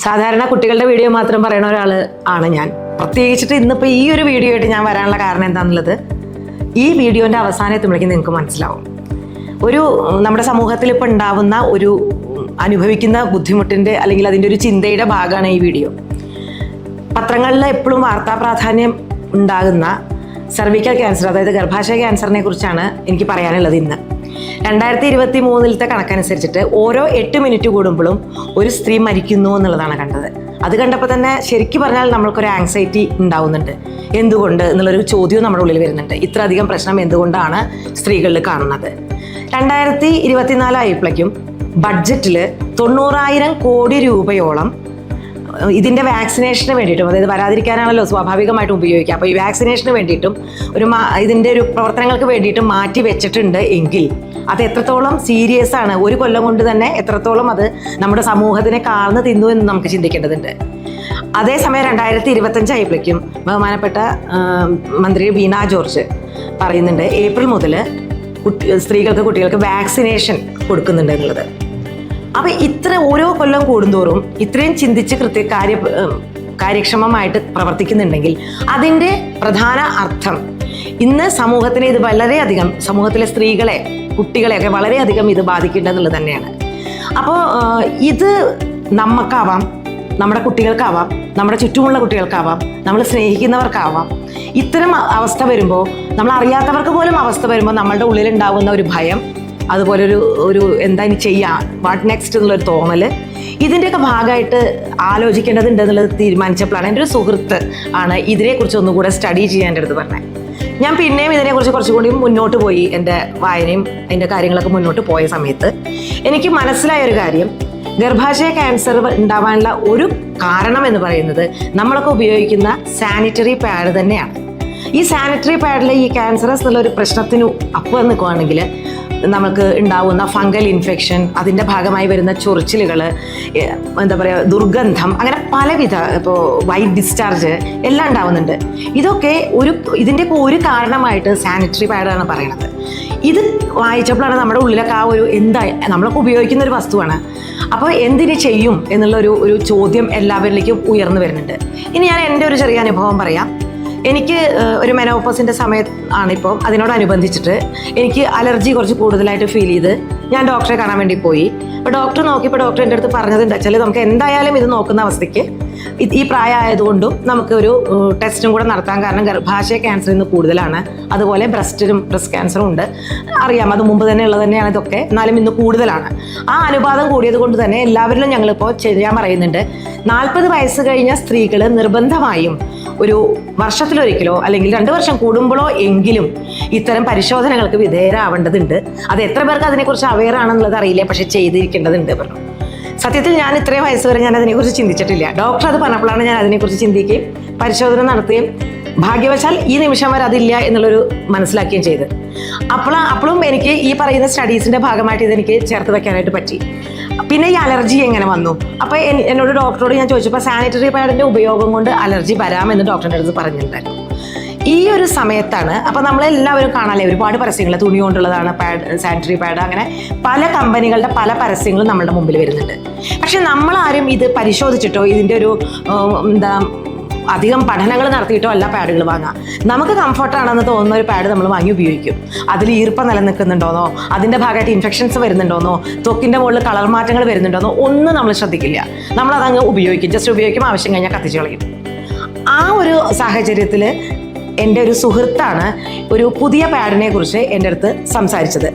സാധാരണ കുട്ടികളുടെ വീഡിയോ മാത്രം പറയുന്ന ഒരാൾ ആണ് ഞാൻ. പ്രത്യേകിച്ചിട്ട് ഇന്നിപ്പോൾ ഈ ഒരു വീഡിയോ ആയിട്ട് ഞാൻ വരാനുള്ള കാരണം എന്താണെന്നുള്ളത് ഈ വീഡിയോൻ്റെ അവസാനം എത്തുമ്പോഴേക്കും നിങ്ങൾക്ക് മനസ്സിലാവും. നമ്മുടെ സമൂഹത്തിൽ ഇപ്പോൾ ഉണ്ടാവുന്ന ഒരു അനുഭവിക്കുന്ന ബുദ്ധിമുട്ടിൻ്റെ അല്ലെങ്കിൽ അതിൻ്റെ ഒരു ചിന്തയുടെ ഭാഗമാണ് ഈ വീഡിയോ. പത്രങ്ങളിൽ എപ്പോഴും വാർത്താ പ്രാധാന്യം ഉണ്ടാകുന്ന സർവിക്കൽ ക്യാൻസർ, അതായത് ഗർഭാശയ ക്യാൻസറിനെ കുറിച്ചാണ് എനിക്ക് പറയാനുള്ളത് ഇന്ന്. 2023 കണക്കനുസരിച്ചിട്ട് ഓരോ 8 മിനിറ്റ് കൂടുമ്പോഴും ഒരു സ്ത്രീ മരിക്കുന്നു എന്നുള്ളതാണ് കണ്ടത്. അത് കണ്ടപ്പോൾ തന്നെ ശരിക്കും പറഞ്ഞാൽ നമ്മൾക്കൊരു ആങ്സൈറ്റി ഉണ്ടാവുന്നുണ്ട്. എന്തുകൊണ്ട് എന്നുള്ളൊരു ചോദ്യവും നമ്മുടെ ഉള്ളിൽ വരുന്നുണ്ട്. ഇത്ര അധികം പ്രശ്നം എന്തുകൊണ്ടാണ് സ്ത്രീകളിൽ കാണുന്നത്? 2024 ആയപ്പോഴേക്കും ബഡ്ജറ്റിൽ 90,000 കോടി രൂപയോളം ഇതിൻ്റെ വാക്സിനേഷന് വേണ്ടിയിട്ടും, അതായത് വരാതിരിക്കാനാണല്ലോ സ്വാഭാവികമായിട്ടും ഉപയോഗിക്കുക, അപ്പോൾ ഈ വാക്സിനേഷന് വേണ്ടിയിട്ടും ഇതിൻ്റെ ഒരു പ്രവർത്തനങ്ങൾക്ക് വേണ്ടിയിട്ടും മാറ്റി വെച്ചിട്ടുണ്ട്. എങ്കിൽ അത് എത്രത്തോളം സീരിയസ് ആണ്, ഒരു കൊല്ലം കൊണ്ട് തന്നെ എത്രത്തോളം അത് നമ്മുടെ സമൂഹത്തിനെ കാർന്ന് തിന്നു എന്ന് നമുക്ക് ചിന്തിക്കേണ്ടതുണ്ട്. അതേസമയം 2025 ആയപ്പോഴേക്കും ബഹുമാനപ്പെട്ട മന്ത്രി വീണ ജോർജ് പറയുന്നുണ്ട് ഏപ്രിൽ മുതൽ കുട്ടികൾക്ക് വാക്സിനേഷൻ കൊടുക്കുന്നുണ്ട് എന്നുള്ളത്. അപ്പോൾ ഇത്ര ഓരോ കൊല്ലം കൂടുന്തോറും ഇത്രയും ചിന്തിച്ച് കാര്യക്ഷമമായിട്ട് പ്രവർത്തിക്കുന്നുണ്ടെങ്കിൽ അതിൻ്റെ പ്രധാന അർത്ഥം ഇന്ന് സമൂഹത്തിനെ ഇത് വളരെയധികം, സമൂഹത്തിലെ സ്ത്രീകളെ കുട്ടികളെയൊക്കെ വളരെയധികം ഇത് ബാധിക്കേണ്ടതെന്നുള്ളത് തന്നെയാണ്. അപ്പോൾ ഇത് നമുക്കാവാം, നമ്മുടെ കുട്ടികൾക്കാവാം, നമ്മുടെ ചുറ്റുമുള്ള കുട്ടികൾക്കാവാം, നമ്മൾ സ്നേഹിക്കുന്നവർക്കാവാം. ഇത്തരം അവസ്ഥ വരുമ്പോൾ, നമ്മൾ അറിയാത്തവർക്ക് പോലും അവസ്ഥ വരുമ്പോൾ നമ്മളുടെ ഉള്ളിലുണ്ടാകുന്ന ഒരു ഭയം, അതുപോലെ ഒരു എന്താ ഇനി ചെയ്യാം, വാട്ട് നെക്സ്റ്റ് എന്നുള്ളൊരു തോന്നൽ, ഇതിൻ്റെയൊക്കെ ഭാഗമായിട്ട് ആലോചിക്കേണ്ടതുണ്ട് എന്നുള്ളത് തീരുമാനിച്ചപ്പോഴാണ് എൻ്റെ ഒരു സുഹൃത്ത് ആണ് ഇതിനെക്കുറിച്ച് ഒന്നുകൂടെ സ്റ്റഡി ചെയ്യാൻ എൻ്റെ അടുത്ത് പറഞ്ഞത്. ഞാൻ പിന്നെയും ഇതിനെക്കുറിച്ച് കുറച്ചുകൂടി മുന്നോട്ട് പോയി, എൻ്റെ വായനയും അതിൻ്റെ കാര്യങ്ങളൊക്കെ മുന്നോട്ട് പോയ സമയത്ത് എനിക്ക് മനസ്സിലായൊരു കാര്യം, ഗർഭാശയ ക്യാൻസർ ഉണ്ടാവാനുള്ള ഒരു കാരണം എന്ന് പറയുന്നത് നമ്മളൊക്കെ ഉപയോഗിക്കുന്ന സാനിറ്ററി പാഡ് തന്നെയാണ്. ഈ സാനിറ്ററി പാഡിൽ ഈ ക്യാൻസറസ് എന്നുള്ള ഒരു പ്രശ്നത്തിന് അപ്പം നിൽക്കുകയാണെങ്കിൽ നമുക്ക് ഉണ്ടാവുന്ന ഫംഗൽ ഇൻഫെക്ഷൻ, അതിൻ്റെ ഭാഗമായി വരുന്ന ചൊറിച്ചിലുകൾ, എന്താ പറയുക, ദുർഗന്ധം, അങ്ങനെ പലവിധ, ഇപ്പോൾ വൈറ്റ് ഡിസ്ചാർജ് എല്ലാം ഉണ്ടാവുന്നുണ്ട്. ഇതിൻ്റെയൊക്കെ ഒരു കാരണമായിട്ട് സാനിറ്ററി പാഡാണ് പറയണത്. ഇത് വായിച്ചപ്പോഴാണ് നമ്മുടെ ഉള്ളിലൊക്കെ ആ ഒരു നമ്മളൊക്കെ ഉപയോഗിക്കുന്ന ഒരു വസ്തുവാണ്. അപ്പോൾ എന്തിന് ചെയ്യും എന്നുള്ള ഒരു ചോദ്യം എല്ലാവരിലേക്കും ഉയർന്നു വരുന്നുണ്ട്. ഇനി ഞാൻ എൻ്റെ ഒരു ചെറിയ അനുഭവം പറയാം. എനിക്ക് ഒരു മെനോപോസിൻ്റെ സമയത്താണിപ്പോൾ, അതിനോടനുബന്ധിച്ചിട്ട് എനിക്ക് അലർജി കുറച്ച് കൂടുതലായിട്ട് ഫീൽ ചെയ്ത് ഞാൻ ഡോക്ടറെ കാണാൻ വേണ്ടി പോയി. അപ്പോൾ ഡോക്ടർ നോക്കിയപ്പോൾ ഡോക്ടർ എൻ്റെ അടുത്ത് പറഞ്ഞത് വെച്ചാൽ നമുക്ക് എന്തായാലും ഇത് നോക്കുന്ന അവസ്ഥയ്ക്ക് ഈ പ്രായമായതുകൊണ്ടും നമുക്കൊരു ടെസ്റ്റും കൂടെ നടത്താൻ, കാരണം ഗർഭാശയ ക്യാൻസർ ഇന്ന് കൂടുതലാണ്, അതുപോലെ ബ്രസ്റ്റ് ക്യാൻസറും ഉണ്ട്. അറിയാം, അത് മുമ്പ് തന്നെ ഉള്ളത് തന്നെയാണ് ഇതൊക്കെ, എന്നാലും ഇന്ന് കൂടുതലാണ്. ആ അനുപാതം കൂടിയത് കൊണ്ട് തന്നെ എല്ലാവരിലും ഞങ്ങളിപ്പോൾ ചെയ്യാൻ പറയുന്നുണ്ട്. 40 വയസ്സ് കഴിഞ്ഞ സ്ത്രീകൾ നിർബന്ധമായും ഒരു വർഷത്തിലൊരിക്കലോ അല്ലെങ്കിൽ 2 വർഷം കൂടുമ്പോഴോ എങ്കിലും ഇത്തരം പരിശോധനകൾക്ക് വിധേയരാവേണ്ടതുണ്ട്. അത് എത്ര പേർക്ക് അതിനെക്കുറിച്ച് അവെയർ ആണെന്നുള്ളത് അറിയില്ല, പക്ഷെ ചെയ്തിരിക്കേണ്ടതുണ്ട് പറഞ്ഞു. സത്യത്തിൽ ഞാൻ ഇത്രയും വയസ്സ് വരെ ഞാൻ അതിനെക്കുറിച്ച് ചിന്തിച്ചിട്ടില്ല. ഡോക്ടർ അത് പറഞ്ഞപ്പോഴാണ് ഞാൻ അതിനെക്കുറിച്ച് ചിന്തിക്കുകയും പരിശോധന നടത്തുകയും ഭാഗ്യവശാൽ ഈ നിമിഷം വരെ അതില്ല എന്നുള്ളൊരു മനസ്സിലാക്കുകയും ചെയ്ത്. അപ്പോഴും എനിക്ക് ഈ പറയുന്ന സ്റ്റഡീസിൻ്റെ ഭാഗമായിട്ട് ഇതെനിക്ക് ചേർത്ത് വെക്കാനായിട്ട് പറ്റി. പിന്നെ ഈ അലർജി എങ്ങനെ വന്നു? അപ്പോൾ എന്നോട് ഡോക്ടറോട് ഞാൻ ചോദിച്ചപ്പോൾ സാനിറ്ററി പാഡിൻ്റെ ഉപയോഗം കൊണ്ട് അലർജി വരാമെന്ന് ഡോക്ടറിൻ്റെ അടുത്ത് പറഞ്ഞിട്ടുണ്ടായിരുന്നു. ഈ ഒരു സമയത്താണ് അപ്പോൾ നമ്മളെല്ലാവരും കാണാല്ലേ, ഒരുപാട് പരസ്യങ്ങൾ, തുണി കൊണ്ടുള്ളതാണ് പാഡ്, സാനിറ്ററി പാഡ്, അങ്ങനെ പല കമ്പനികളുടെ പല പരസ്യങ്ങളും നമ്മുടെ മുമ്പിൽ വരുന്നുണ്ട്. പക്ഷെ നമ്മളാരും ഇത് പരിശോധിച്ചിട്ടോ ഇതിൻ്റെ ഒരു അധികം പഠനങ്ങൾ നടത്തിയിട്ടോ അല്ല പാഡുകൾ വാങ്ങാം. നമുക്ക് കംഫർട്ടാണെന്ന് തോന്നുന്ന ഒരു പാഡ് നമ്മൾ വാങ്ങി ഉപയോഗിക്കും. അതിൽ ഈർപ്പം നിലനിൽക്കുന്നുണ്ടോന്നോ, അതിൻ്റെ ഭാഗമായിട്ട് ഇൻഫെക്ഷൻസ് വരുന്നുണ്ടോന്നോ, ത്വക്കിൻ്റെ മുകളിൽ കളർ മാറ്റങ്ങൾ വരുന്നുണ്ടോന്നോ ഒന്നും നമ്മൾ ശ്രദ്ധിക്കില്ല. നമ്മളതങ്ങ് ഉപയോഗിക്കും, ജസ്റ്റ് ഉപയോഗിക്കും, ആവശ്യം കഴിഞ്ഞാൽ കത്തിച്ച് കളയും. ആ ഒരു സാഹചര്യത്തിൽ എൻ്റെ ഒരു സുഹൃത്താണ് ഒരു പുതിയ പാഡിനെ കുറിച്ച് എൻ്റെ അടുത്ത് സംസാരിച്ചത്.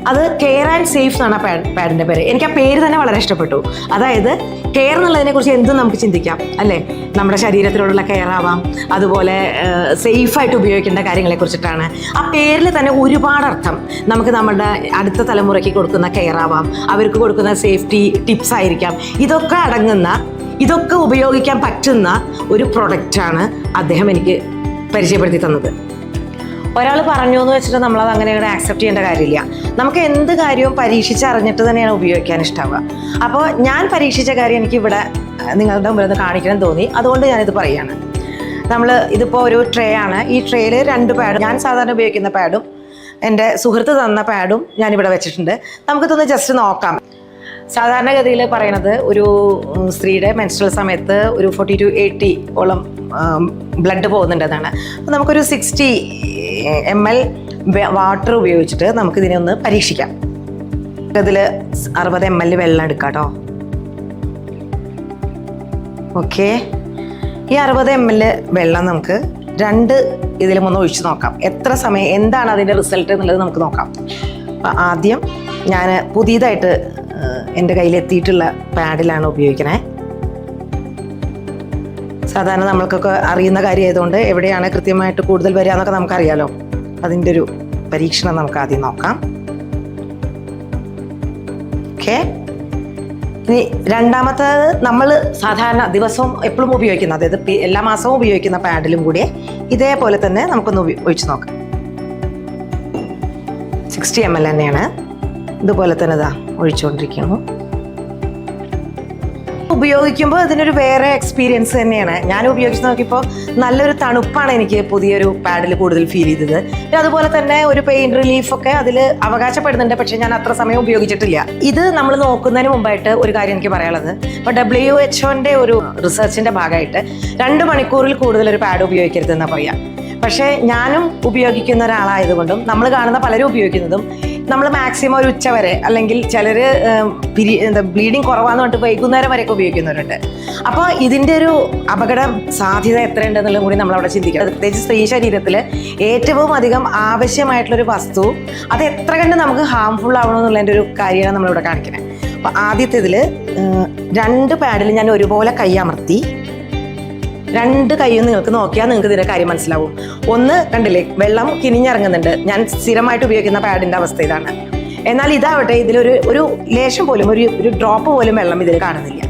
അത് കെയർ ആൻഡ് സേഫ് എന്നാണ് പാഡിൻ്റെ പേര്. എനിക്ക് ആ പേര് തന്നെ വളരെ ഇഷ്ടപ്പെട്ടു. അതായത് കെയർ എന്നുള്ളതിനെ കുറിച്ച് എന്തും നമുക്ക് ചിന്തിക്കാം അല്ലേ, നമ്മുടെ ശരീരത്തിനോടുള്ള കെയർ ആവാം, അതുപോലെ സേഫായിട്ട് ഉപയോഗിക്കേണ്ട കാര്യങ്ങളെ കുറിച്ചിട്ടാണ്. ആ പേരിൽ തന്നെ ഒരുപാട് അർത്ഥം. നമുക്ക് നമ്മുടെ അടുത്ത തലമുറയ്ക്ക് കൊടുക്കുന്ന കെയർ ആവാം, അവർക്ക് കൊടുക്കുന്ന സേഫ്റ്റി ടിപ്സ് ആയിരിക്കാം. ഇതൊക്കെ ഉപയോഗിക്കാൻ പറ്റുന്ന ഒരു പ്രൊഡക്റ്റാണ് അദ്ദേഹം എനിക്ക് പരിചയപ്പെടുത്തി തന്നത്. ഒരാൾ പറഞ്ഞു എന്ന് വെച്ചിട്ട് നമ്മളത് അങ്ങനെ ആക്സെപ്റ്റ് ചെയ്യേണ്ട കാര്യമില്ല. നമുക്ക് എന്ത് കാര്യവും പരീക്ഷിച്ചറിഞ്ഞിട്ട് തന്നെയാണ് ഉപയോഗിക്കാൻ ഇഷ്ടമാവുക. അപ്പോൾ ഞാൻ പരീക്ഷിച്ച കാര്യം എനിക്ക് ഇവിടെ നിങ്ങളുടെ മുമ്പിൽ ഒന്ന് കാണിക്കണം തോന്നി, അതുകൊണ്ട് ഞാനിത് പറയുകയാണ്. ഇതിപ്പോൾ ഒരു ട്രേ ആണ്. ഈ ട്രേയിൽ 2 പാഡ്, ഞാൻ സാധാരണ ഉപയോഗിക്കുന്ന പാഡും എൻ്റെ സുഹൃത്ത് തന്ന പാഡും ഞാനിവിടെ വെച്ചിട്ടുണ്ട്. നമുക്കിതൊന്ന് ജസ്റ്റ് നോക്കാം. സാധാരണഗതിയിൽ പറയണത് ഒരു സ്ത്രീയുടെ മെൻസ്ട്രൽ സമയത്ത് ഒരു 40 to 80 ഓളം ബ്ലഡ് പോകുന്നുണ്ടെന്നാണ്. അപ്പോൾ നമുക്കൊരു 60 ml വാട്ടർ ഉപയോഗിച്ചിട്ട് നമുക്കിതിനെ ഒന്ന് പരീക്ഷിക്കാം. അതിൽ 60 ml വെള്ളം എടുക്കാം കേട്ടോ. ഓക്കെ, ഈ 60 ml വെള്ളം നമുക്ക് 2 ഇതിലും ഒന്ന് ഒഴിച്ച് നോക്കാം. എത്ര സമയം, എന്താണ് അതിൻ്റെ റിസൾട്ട് എന്നുള്ളത് നമുക്ക് നോക്കാം. അപ്പം ആദ്യം ഞാൻ പുതിയതായിട്ട് എൻ്റെ കയ്യിലെത്തിയിട്ടുള്ള പാഡിലാണ് ഉപയോഗിക്കണേ. സാധാരണ നമ്മൾക്കൊക്കെ അറിയുന്ന കാര്യമായതുകൊണ്ട് എവിടെയാണ് കൃത്യമായിട്ട് കൂടുതൽ വരിക എന്നൊക്കെ നമുക്കറിയാലോ. അതിൻ്റെ ഒരു പരീക്ഷണം നമുക്ക് ആദ്യം നോക്കാം. ഓക്കെ, ഇനി രണ്ടാമത്തേത് നമ്മൾ സാധാരണ ദിവസവും എപ്പോഴും ഉപയോഗിക്കുന്ന, അതായത് എല്ലാ മാസവും ഉപയോഗിക്കുന്ന പാഡിലും കൂടി ഇതേപോലെ തന്നെ നമുക്കൊന്ന് ഒഴിച്ച് നോക്കാം. 60 ml തന്നെയാണ്. ഇതുപോലെ തന്നെ ഇതാ ഒഴിച്ചുകൊണ്ടിരിക്കുന്നു. ഉപയോഗിക്കുമ്പോൾ അതിനൊരു വേറെ എക്സ്പീരിയൻസ് തന്നെയാണ്. ഞാൻ ഉപയോഗിച്ച് നോക്കിയപ്പോൾ നല്ലൊരു തണുപ്പാണ് എനിക്ക് പുതിയൊരു പാഡിൽ കൂടുതൽ ഫീൽ ചെയ്തത്. അതുപോലെ തന്നെ ഒരു പെയിൻ റിലീഫൊക്കെ അതിൽ അവകാശപ്പെടുന്നുണ്ട്. പക്ഷേ ഞാൻ അത്ര സമയം ഉപയോഗിച്ചിട്ടില്ല. ഇത് നമ്മൾ നോക്കുന്നതിന് മുമ്പായിട്ട് ഒരു കാര്യം എനിക്ക് പറയാനുള്ളത്, ഇപ്പോൾ WHO ഒരു റിസർച്ചിൻ്റെ ഭാഗമായിട്ട് 2 മണിക്കൂറിൽ കൂടുതൽ ഒരു പാഡ് ഉപയോഗിക്കരുതെന്നാണ് പറയാം. പക്ഷേ ഞാനും ഉപയോഗിക്കുന്ന ഒരാളായതുകൊണ്ടും നമ്മൾ കാണുന്ന പലരും ഉപയോഗിക്കുന്നതും നമ്മൾ മാക്സിമം ഒരു ഉച്ച വരെ, അല്ലെങ്കിൽ ചിലർ ബ്ലീഡിങ് കുറവാന്ന് പറഞ്ഞിട്ട് വൈകുന്നേരം വരെയൊക്കെ ഉപയോഗിക്കുന്നവരുണ്ട്. അപ്പോൾ ഇതിൻ്റെ ഒരു അപകട സാധ്യത എത്രയുണ്ടെന്നുള്ളതും കൂടി നമ്മളവിടെ ചിന്തിക്കണം. പ്രത്യേകിച്ച് സ്ത്രീ ശരീരത്തിൽ ഏറ്റവും അധികം ആവശ്യമായിട്ടുള്ളൊരു വസ്തു അത് എത്ര കണ്ട് നമുക്ക് ഹാംഫുൾ ആവണമെന്നുള്ളതിൻ്റെ ഒരു കാര്യമാണ് നമ്മളിവിടെ കാണിക്കുന്നത്. അപ്പോൾ ആദ്യത്തേതിൽ 2 പാഡിൽ ഞാൻ ഒരുപോലെ കൈ അമർത്തി, 2 കൈയും നിങ്ങൾക്ക് നോക്കിയാൽ നിങ്ങൾക്ക് ഇതിൻ്റെ കാര്യം മനസ്സിലാവും. ഒന്ന് കണ്ടില്ലേ, വെള്ളം കിനിഞ്ഞിറങ്ങുന്നുണ്ട്. ഞാൻ സ്ഥിരമായിട്ട് ഉപയോഗിക്കുന്ന പാഡിൻ്റെ അവസ്ഥ ഇതാണ്. എന്നാൽ ഇതാവട്ടെ, ഇതിലൊരു ലേശം പോലും ഒരു ഡ്രോപ്പ് പോലും വെള്ളം ഇതിൽ കാണുന്നില്ല.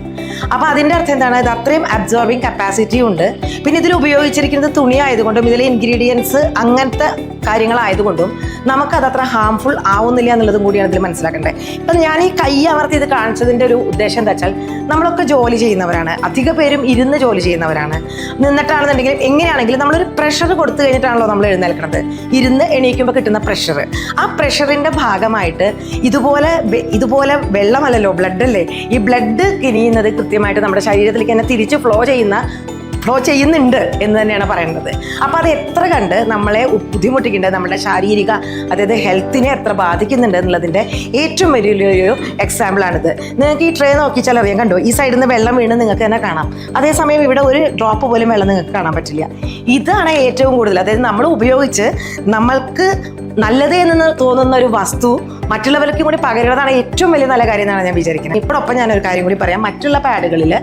അപ്പോൾ അതിൻ്റെ അർത്ഥം എന്താണ്? ഇത് അത്രയും അബ്സോർബിങ് കപ്പാസിറ്റിയും ഉണ്ട്. പിന്നെ ഇതിൽ ഉപയോഗിച്ചിരിക്കുന്നത് തുണി ആയതുകൊണ്ടും ഇതിലെ ഇൻഗ്രീഡിയൻസ് അങ്ങനത്തെ കാര്യങ്ങളായതുകൊണ്ടും നമുക്കത് അത്ര ഹാംഫുൾ ആവുന്നില്ല എന്നുള്ളതും കൂടിയാണ് ഇതിൽ മനസ്സിലാക്കേണ്ടത്. ഇപ്പം ഞാൻ ഈ കൈ അമർത്തി ഇത് കാണിച്ചതിൻ്റെ ഒരു ഉദ്ദേശം എന്താ വെച്ചാൽ, നമ്മളൊക്കെ ജോലി ചെയ്യുന്നവരാണ്, അധിക പേരും ഇരുന്ന് ജോലി ചെയ്യുന്നവരാണ്. നിന്നിട്ടാണെന്നുണ്ടെങ്കിലും എങ്ങനെയാണെങ്കിലും നമ്മളൊരു പ്രഷർ കൊടുത്തു കഴിഞ്ഞിട്ടാണല്ലോ നമ്മൾ എഴുന്നേൽക്കുന്നത്. ഇരുന്ന് എണീക്കുമ്പോൾ കിട്ടുന്ന പ്രഷർ, ആ പ്രഷറിൻ്റെ ഭാഗമായിട്ട് ഇതുപോലെ വെള്ളമല്ലല്ലോ, ബ്ലഡ് അല്ലേ, ഈ ബ്ലഡ് കിനിയുന്നത് കൃത്യമായിട്ട് നമ്മുടെ ശരീരത്തിലേക്ക് തന്നെ തിരിച്ച് ഫ്ലോ ചെയ്യുന്നുണ്ട് എന്ന് തന്നെയാണ് പറയുന്നത്. അപ്പോൾ അത് എത്ര കണ്ട് നമ്മളെ ബുദ്ധിമുട്ടിക്കേണ്ടത്, നമ്മുടെ ശാരീരിക, അതായത് ഹെൽത്തിനെ എത്ര ബാധിക്കുന്നുണ്ട് എന്നുള്ളതിൻ്റെ ഏറ്റവും വലിയൊരു എക്സാമ്പിളാണിത്. നിങ്ങൾക്ക് ഈ ട്രേ നോക്കിച്ചാൽ അറിയാം, കണ്ടോ, ഈ സൈഡിൽ നിന്ന് വെള്ളം വീണ് നിങ്ങൾക്ക് തന്നെ കാണാം. അതേസമയം ഇവിടെ ഒരു ഡ്രോപ്പ് പോലും വെള്ളം നിങ്ങൾക്ക് കാണാൻ പറ്റില്ല. ഇതാണ് ഏറ്റവും കൂടുതൽ, അതായത് നമ്മൾ ഉപയോഗിച്ച് നമ്മൾക്ക് നല്ലത് എന്ന് തോന്നുന്ന ഒരു വസ്തു മറ്റുള്ളവർക്കും കൂടി പകരുന്നതാണ് ഏറ്റവും വലിയ നല്ല കാര്യം എന്നാണ് ഞാൻ വിചാരിക്കുന്നത്. ഇപ്പോഴൊപ്പം ഞാനൊരു കാര്യം കൂടി പറയാം. മറ്റുള്ള പാഡുകളിൽ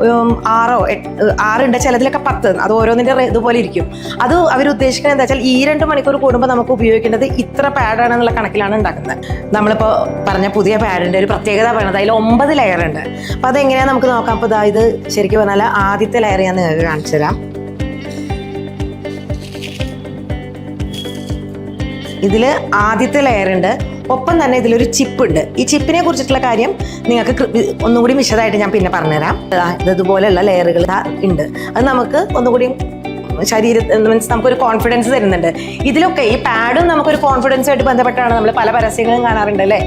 6 ഉണ്ട്, ചിലതിലൊക്കെ 10, അത് ഓരോന്നിൻ്റെ ഇതുപോലെ ഇരിക്കും. അത് അവർ ഉദ്ദേശിക്കുന്നത് എന്താ വെച്ചാൽ, ഈ 2 മണിക്കൂർ കൂടുമ്പോൾ നമുക്ക് ഉപയോഗിക്കേണ്ടത് ഇത്ര പാഡാണെന്നുള്ള കണക്കിലാണ് ഉണ്ടാക്കുന്നത്. നമ്മളിപ്പോൾ പറഞ്ഞ പുതിയ പാഡിൻ്റെ ഒരു പ്രത്യേകത പറയുന്നത് അതിൽ 9 ലെയർ ഉണ്ട്. അപ്പോൾ അതെങ്ങനെയാണ് നമുക്ക് നോക്കാം. അപ്പോൾ ഇത് ശരിക്കും പറഞ്ഞാൽ ആദ്യത്തെ ലെയർ ഞാൻ നിങ്ങൾക്ക് കാണിച്ചു തരാം. ഇതിൽ ആദ്യത്തെ ലെയർ ഉണ്ട്, ഒപ്പം തന്നെ ഇതിലൊരു ചിപ്പ് ഉണ്ട്. ഈ ചിപ്പിനെ കുറിച്ചിട്ടുള്ള കാര്യം നിങ്ങൾക്ക് ഒന്നുകൂടി വിശദമായിട്ട് ഞാൻ പിന്നെ പറഞ്ഞുതരാം. ഇതുപോലെയുള്ള ലെയറുകൾ ഉണ്ട്. അത് നമുക്ക് ഒന്നുകൂടി മീൻസ് നമുക്കൊരു കോൺഫിഡൻസ് തരുന്നുണ്ട്. ഇതിലൊക്കെ ഈ പാഡും നമുക്കൊരു കോൺഫിഡൻസുമായിട്ട് ബന്ധപ്പെട്ടാണ് നമ്മൾ പല പരസ്യങ്ങളും കാണാറുണ്ട് അല്ലേ.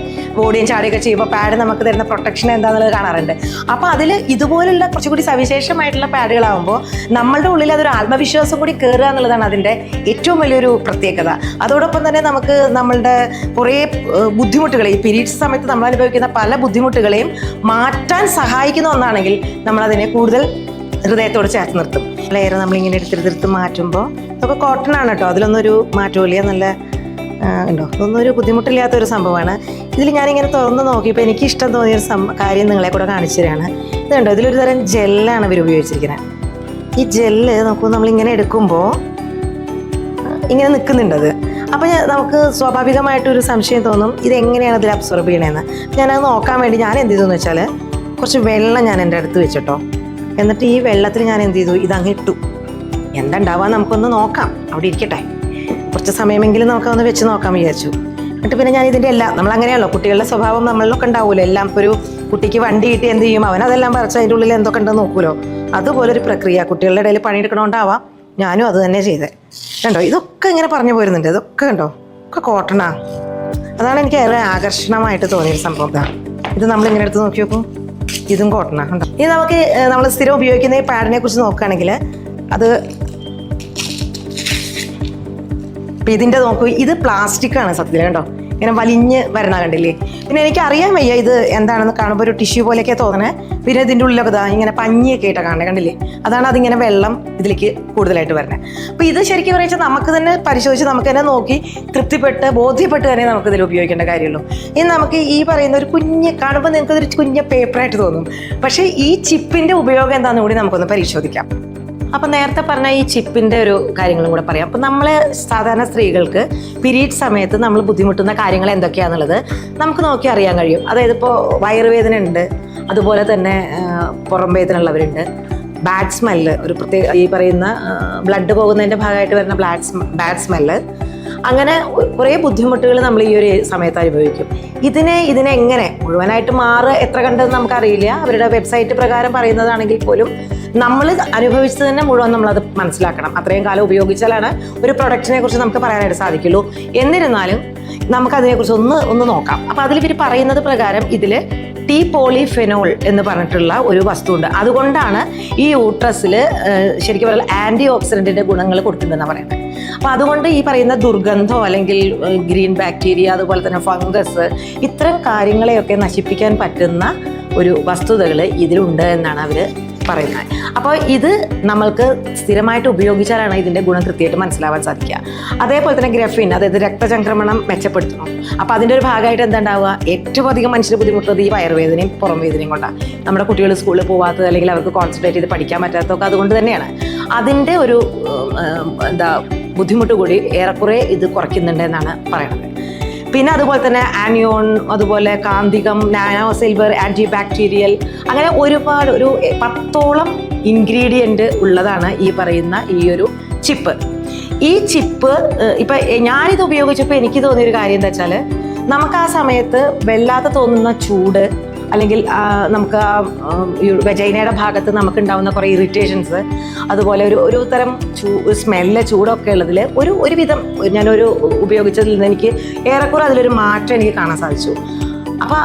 ഓടിയും ചാടിയൊക്കെ ചെയ്യുമ്പോൾ പാഡ് നമുക്ക് തരുന്ന പ്രൊട്ടക്ഷൻ എന്താണെന്നുള്ളത് കാണാറുണ്ട്. അപ്പോൾ അതിൽ ഇതുപോലുള്ള കുറച്ചുകൂടി സവിശേഷമായിട്ടുള്ള പാഡുകളാകുമ്പോൾ നമ്മളുടെ ഉള്ളിൽ അതൊരു ആത്മവിശ്വാസം കൂടി കയറുക എന്നുള്ളതാണ് അതിൻ്റെ ഏറ്റവും വലിയൊരു പ്രത്യേകത. അതോടൊപ്പം തന്നെ നമുക്ക് നമ്മളുടെ കുറേ ബുദ്ധിമുട്ടുകൾ, ഈ പീരീഡ്സ് സമയത്ത് നമ്മൾ അനുഭവിക്കുന്ന പല ബുദ്ധിമുട്ടുകളെയും മാറ്റാൻ സഹായിക്കുന്ന ഒന്നാണെങ്കിൽ നമ്മളതിനെ കൂടുതൽ ഹൃദയത്തോട് ചേർത്ത് നിർത്തും. ലെയർ നമ്മളിങ്ങനെ എടുത്തെടുത്ത് മാറ്റുമ്പോൾ ഇതൊക്കെ കോട്ടൺ ആണ് കേട്ടോ, അതിലൊന്നും ഒരു മാറ്റമില്ല. നല്ല ഉണ്ടോ, ഇതൊന്നും ഒരു ബുദ്ധിമുട്ടില്ലാത്തൊരു സംഭവമാണ്. ഇതിൽ ഞാനിങ്ങനെ തുറന്ന് നോക്കിയപ്പോൾ എനിക്ക് ഇഷ്ടം തോന്നിയൊരു കാര്യം നിങ്ങളെ കൂടെ കാണിച്ചു തരാണ്. ഇത് കണ്ടോ, ഇതിലൊരു തരം ജെല്ലാണ് ഇവർ ഉപയോഗിച്ചിരിക്കുന്നത്. ഈ ജെല്ല് നോക്കൂ, നമ്മളിങ്ങനെ എടുക്കുമ്പോൾ ഇങ്ങനെ നിൽക്കുന്നുണ്ടത്. അപ്പോൾ നമുക്ക് സ്വാഭാവികമായിട്ടൊരു സംശയം തോന്നും, ഇതെങ്ങനെയാണ് ഇതിൽ അബ്സോർബ് ചെയ്യണതെന്ന്. ഞാനത് നോക്കാൻ വേണ്ടി ഞാൻ എന്ത് ചെയ്തു എന്ന് വെച്ചാൽ, കുറച്ച് വെള്ളം ഞാൻ എൻ്റെ അടുത്ത് വെച്ചിട്ടോ, എന്നിട്ട് ഈ വെള്ളത്തിൽ ഞാൻ എന്ത് ചെയ്തു, ഇതങ്ങ് ഇട്ടു. എന്താ ഉണ്ടാവുക നമുക്കൊന്ന് നോക്കാം, അവിടെ ഇരിക്കട്ടെ, കുറച്ച് സമയമെങ്കിലും നമുക്കൊന്ന് വെച്ച് നോക്കാൻ വിചാരിച്ചു. എന്നിട്ട് പിന്നെ ഞാൻ ഇതിൻ്റെ എല്ലാം, നമ്മളങ്ങനെയാണല്ലോ, കുട്ടികളുടെ സ്വഭാവം നമ്മളിലൊക്കെ ഉണ്ടാവുമല്ലോ. എല്ലാം ഇപ്പോൾ ഒരു കുട്ടിക്ക് വണ്ടി കിട്ടി എന്ത് ചെയ്യും, അവനതെല്ലാം പറിച്ച് അതിൻ്റെ ഉള്ളിൽ എന്തൊക്കെ ഉണ്ടെന്ന് നോക്കുമല്ലോ. അതുപോലൊരു പ്രക്രിയ കുട്ടികളുടെ ഇടയിൽ പണിയെടുക്കണോണ്ടാവാം ഞാനും അത് തന്നെ ചെയ്തത്. കണ്ടോ, ഇതൊക്കെ ഇങ്ങനെ പറഞ്ഞു പോരുന്നുണ്ട്. ഇതൊക്കെ കണ്ടോ, ഒക്കെ കോട്ടണാ. അതാണ് എനിക്ക് ഏറെ ആകർഷണമായിട്ട് തോന്നിയൊരു സംഭവം. ഇത് നമ്മളിങ്ങനെ എടുത്ത് നോക്കി നോക്കും, ഇതും കോട്ടണാണ്. ഇനി നമുക്ക് നമ്മൾ സ്ഥിരം ഉപയോഗിക്കുന്ന ഈ പാഡിനെ കുറിച്ച് നോക്കുകയാണെങ്കിൽ അത് ഇപ്പം ഇതിൻ്റെ നോക്കൂ, ഇത് പ്ലാസ്റ്റിക് ആണ് സത്യത്തിൽ കേട്ടോ, ഇങ്ങനെ വലിഞ്ഞ് വരണ കണ്ടില്ലേ. പിന്നെ എനിക്ക് അറിയാൻ വയ്യ ഇത് എന്താണെന്ന് കാണുമ്പോൾ ഒരു ടിഷ്യൂ പോലെയൊക്കെ തോന്നണേ. പിന്നെ ഇതിൻ്റെ ഉള്ളിലൊക്കെ ഇതാ ഇങ്ങനെ പഞ്ഞിയൊക്കെ ആയിട്ടാണ് കാണണേ കണ്ടില്ലേ, അതാണ് അതിങ്ങനെ വെള്ളം ഇതിലേക്ക് കൂടുതലായിട്ട് വരണേ. അപ്പോൾ ഇത് ശരിക്കും പറയുക നമുക്ക് തന്നെ പരിശോധിച്ച് നമുക്ക് തന്നെ നോക്കി തൃപ്തിപ്പെട്ട് ബോധ്യപ്പെട്ട് തന്നെ നമുക്കിതിൽ ഉപയോഗിക്കേണ്ട കാര്യമുള്ളൂ. ഇനി നമുക്ക് ഈ പറയുന്ന ഒരു കുഞ്ഞ് കാണുമ്പോൾ നിങ്ങൾക്കൊരു കുഞ്ഞ് പേപ്പറായിട്ട് തോന്നും, പക്ഷേ ഈ ചിപ്പിൻ്റെ ഉപയോഗം എന്താണെന്ന് കൂടി നമുക്കൊന്ന് പരിശോധിക്കാം. അപ്പം നേരത്തെ പറഞ്ഞ ഈ ചിപ്പിൻ്റെ ഒരു കാര്യങ്ങളും കൂടെ പറയാം. അപ്പം നമ്മൾ സാധാരണ സ്ത്രീകൾക്ക് പീരീഡ് സമയത്ത് നമ്മൾ ബുദ്ധിമുട്ടുന്ന കാര്യങ്ങൾ എന്തൊക്കെയാണെന്നുള്ളത് നമുക്ക് നോക്കി അറിയാൻ കഴിയും. അതായത് ഇപ്പോൾ വയറുവേദന ഉണ്ട്, അതുപോലെ തന്നെ പുറം വേദന ഉള്ളവരുണ്ട്, ബാഡ് സ്മെല്ല്, ഒരു പ്രത്യേക ഈ പറയുന്ന ബ്ലഡ് പോകുന്നതിൻ്റെ ഭാഗമായിട്ട് വരുന്ന ബാഡ് സ്മെല്ല്, അങ്ങനെ കുറേ ബുദ്ധിമുട്ടുകൾ നമ്മൾ ഈ ഒരു സമയത്ത് അനുഭവിക്കും. ഇതിനെ എങ്ങനെ മുഴുവനായിട്ട് എത്ര കണ്ടെന്ന് നമുക്കറിയില്ല. അവരുടെ വെബ്സൈറ്റ് പ്രകാരം പറയുന്നതാണെങ്കിൽ പോലും നമ്മൾ അനുഭവിച്ചത് തന്നെ മുഴുവൻ നമ്മളത് മനസ്സിലാക്കണം. അത്രയും കാലം ഉപയോഗിച്ചാലാണ് ഒരു പ്രൊഡക്റ്റിനെ കുറിച്ച് നമുക്ക് പറയാനായിട്ട് സാധിക്കുള്ളൂ. എന്നിരുന്നാലും നമുക്കതിനെക്കുറിച്ച് ഒന്ന് നോക്കാം. അപ്പോൾ അതിൽ ഇവർ പറയുന്നത് പ്രകാരം ഇതിൽ ടീ പോളിഫെനോൾ എന്ന് പറഞ്ഞിട്ടുള്ള ഒരു വസ്തുണ്ട്. അതുകൊണ്ടാണ് ഈ യൂട്രസിൽ ശരിക്കും പറഞ്ഞാൽ ആൻറ്റി ഓക്സിഡൻറ്റിൻ്റെ ഗുണങ്ങൾ കൊടുക്കുന്നുണ്ടെന്ന് പറയുന്നത്. അപ്പോൾ അതുകൊണ്ട് ഈ പറയുന്ന ദുർഗന്ധമോ അല്ലെങ്കിൽ ഗ്രീൻ ബാക്ടീരിയ, അതുപോലെ തന്നെ ഫംഗസ്, ഇത്തരം കാര്യങ്ങളെയൊക്കെ നശിപ്പിക്കാൻ പറ്റുന്ന ഒരു വസ്തുതകൾ ഇതിലുണ്ട് എന്നാണ് അവർ പറയുന്നത്. അപ്പോൾ ഇത് നമ്മൾക്ക് സ്ഥിരമായിട്ട് ഉപയോഗിച്ചാലാണ് ഇതിൻ്റെ ഗുണം കൃത്യമായിട്ട് മനസ്സിലാവാൻ സാധിക്കുക. അതേപോലെ തന്നെ ഗ്രഫിൻ, അതായത് രക്തചംക്രമണം മെച്ചപ്പെടുത്തണം. അപ്പോൾ അതിൻ്റെ ഒരു ഭാഗമായിട്ട് എന്താ ഉണ്ടാവുക, ഏറ്റവും അധികം മനുഷ്യർ ബുദ്ധിമുട്ടുന്നത് ഈ വയറുവേദനയും പുറം വേദനയും കൊണ്ടാണ്. നമ്മുടെ കുട്ടികൾ സ്കൂളിൽ പോകാത്തത് അല്ലെങ്കിൽ അവർക്ക് കോൺസെൻട്രേറ്റ് ചെയ്ത് പഠിക്കാൻ പറ്റാത്തതൊക്കെ അതുകൊണ്ട് തന്നെയാണ്. അതിൻ്റെ ഒരു ബുദ്ധിമുട്ട് കൂടി ഏറെക്കുറെ ഇത് കുറയ്ക്കുന്നുണ്ട് എന്നാണ് പറയുന്നത്. പിന്നെ അതുപോലെ തന്നെ ആനിയോൺ, അതുപോലെ കാന്തികം, നാനോ സിൽവർ, ആൻറ്റി ബാക്ടീരിയൽ, അങ്ങനെ ഒരുപാട് ഒരു 10ഓളം ഇൻഗ്രീഡിയൻറ്റ് ഉള്ളതാണ് ഈ പറയുന്ന ഈ ഒരു ചിപ്പ്. ഈ ചിപ്പ് ഇപ്പം ഞാനിത് ഉപയോഗിച്ചപ്പോൾ എനിക്ക് തോന്നിയൊരു കാര്യം എന്താ വെച്ചാൽ, നമുക്ക് ആ സമയത്ത് വല്ലാതെ തോന്നുന്ന ചൂട്, അല്ലെങ്കിൽ നമുക്ക് വെജൈനയുടെ ഭാഗത്ത് നമുക്കുണ്ടാവുന്ന കുറേ ഇറിറ്റേഷൻസ്, അതുപോലെ ഒരു തരം സ്മെല്ല്, ചൂടൊക്കെ ഉള്ളതിൽ ഒരു വിധം ഞാനൊരു ഉപയോഗിച്ചതിൽ നിന്ന് എനിക്ക് ഏറെക്കുറെ അതിലൊരു മാറ്റം എനിക്ക് കാണാൻ സാധിച്ചു. അപ്പോൾ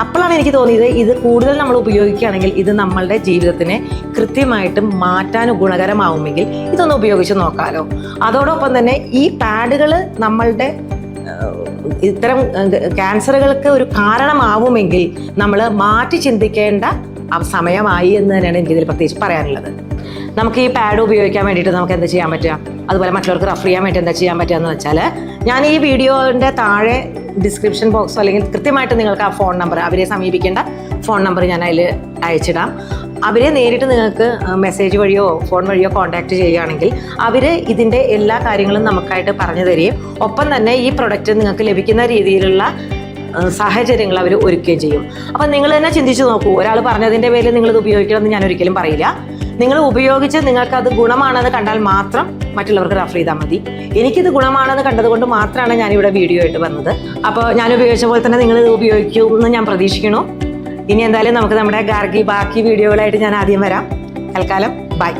അപ്പോഴാണ് എനിക്ക് തോന്നിയത് ഇത് കൂടുതൽ നമ്മൾ ഉപയോഗിക്കുകയാണെങ്കിൽ ഇത് നമ്മളുടെ ജീവിതത്തിനെ കൃത്യമായിട്ട് മാറ്റാൻ ഗുണകരമാവുമെങ്കിൽ ഇതൊന്ന് ഉപയോഗിച്ച് നോക്കാമല്ലോ. അതോടൊപ്പം തന്നെ ഈ പാഡുകൾ നമ്മളുടെ ഇത്തരം ക്യാൻസറുകൾക്ക് ഒരു കാരണമാവുമെങ്കിൽ നമ്മൾ മാറ്റി ചിന്തിക്കേണ്ട സമയമായി എന്ന് തന്നെയാണ് എനിക്കിതിൽ പ്രത്യേകിച്ച് പറയാനുള്ളത്. നമുക്ക് ഈ പാഡ് ഉപയോഗിക്കാൻ വേണ്ടിയിട്ട് നമുക്ക് എന്താ ചെയ്യാൻ പറ്റുക, അതുപോലെ മറ്റുള്ളവർക്ക് റെഫർ ചെയ്യാൻ വേണ്ടി എന്താ ചെയ്യാൻ പറ്റുക എന്ന് വെച്ചാൽ, ഞാൻ ഈ വീഡിയോൻ്റെ താഴെ ഡിസ്ക്രിപ്ഷൻ ബോക്സോ അല്ലെങ്കിൽ കൃത്യമായിട്ട് നിങ്ങൾക്ക് ആ ഫോൺ നമ്പർ, അവരെ സമീപിക്കേണ്ട ഫോൺ നമ്പർ ഞാൻ അതിൽ അയച്ചിടാം. അവരെ നേരിട്ട് നിങ്ങൾക്ക് മെസ്സേജ് വഴിയോ ഫോൺ വഴിയോ കോൺടാക്റ്റ് ചെയ്യുകയാണെങ്കിൽ അവർ ഇതിൻ്റെ എല്ലാ കാര്യങ്ങളും നമുക്കായിട്ട് പറഞ്ഞു തരികയും ഒപ്പം തന്നെ ഈ പ്രൊഡക്റ്റ് നിങ്ങൾക്ക് ലഭിക്കുന്ന രീതിയിലുള്ള സാഹചര്യങ്ങൾ അവർ ഒരുക്കുകയും ചെയ്യും. അപ്പം നിങ്ങൾ തന്നെ ചിന്തിച്ച് നോക്കൂ, ഒരാൾ പറഞ്ഞതിൻ്റെ പേരിൽ നിങ്ങളിത് ഉപയോഗിക്കണമെന്ന് ഞാൻ ഒരിക്കലും പറയില്ല. നിങ്ങൾ ഉപയോഗിച്ച് നിങ്ങൾക്കത് ഗുണമാണെന്ന് കണ്ടാൽ മാത്രം മറ്റുള്ളവർക്ക് റെഫർ ചെയ്താൽ മതി. എനിക്കിത് ഗുണമാണെന്ന് കണ്ടതുകൊണ്ട് മാത്രമാണ് ഞാനിവിടെ വീഡിയോ ആയിട്ട് വന്നത്. അപ്പോൾ ഞാൻ ഉപയോഗിച്ച പോലെ തന്നെ നിങ്ങൾ ഇത് ഉപയോഗിക്കുമെന്ന് ഞാൻ പ്രതീക്ഷിക്കുന്നു. ഇനി എന്തായാലും നമുക്ക് നമ്മുടെ ബാക്കി വീഡിയോകളായിട്ട് ഞാൻ ആദ്യം വരാം. തൽക്കാലം ബൈ.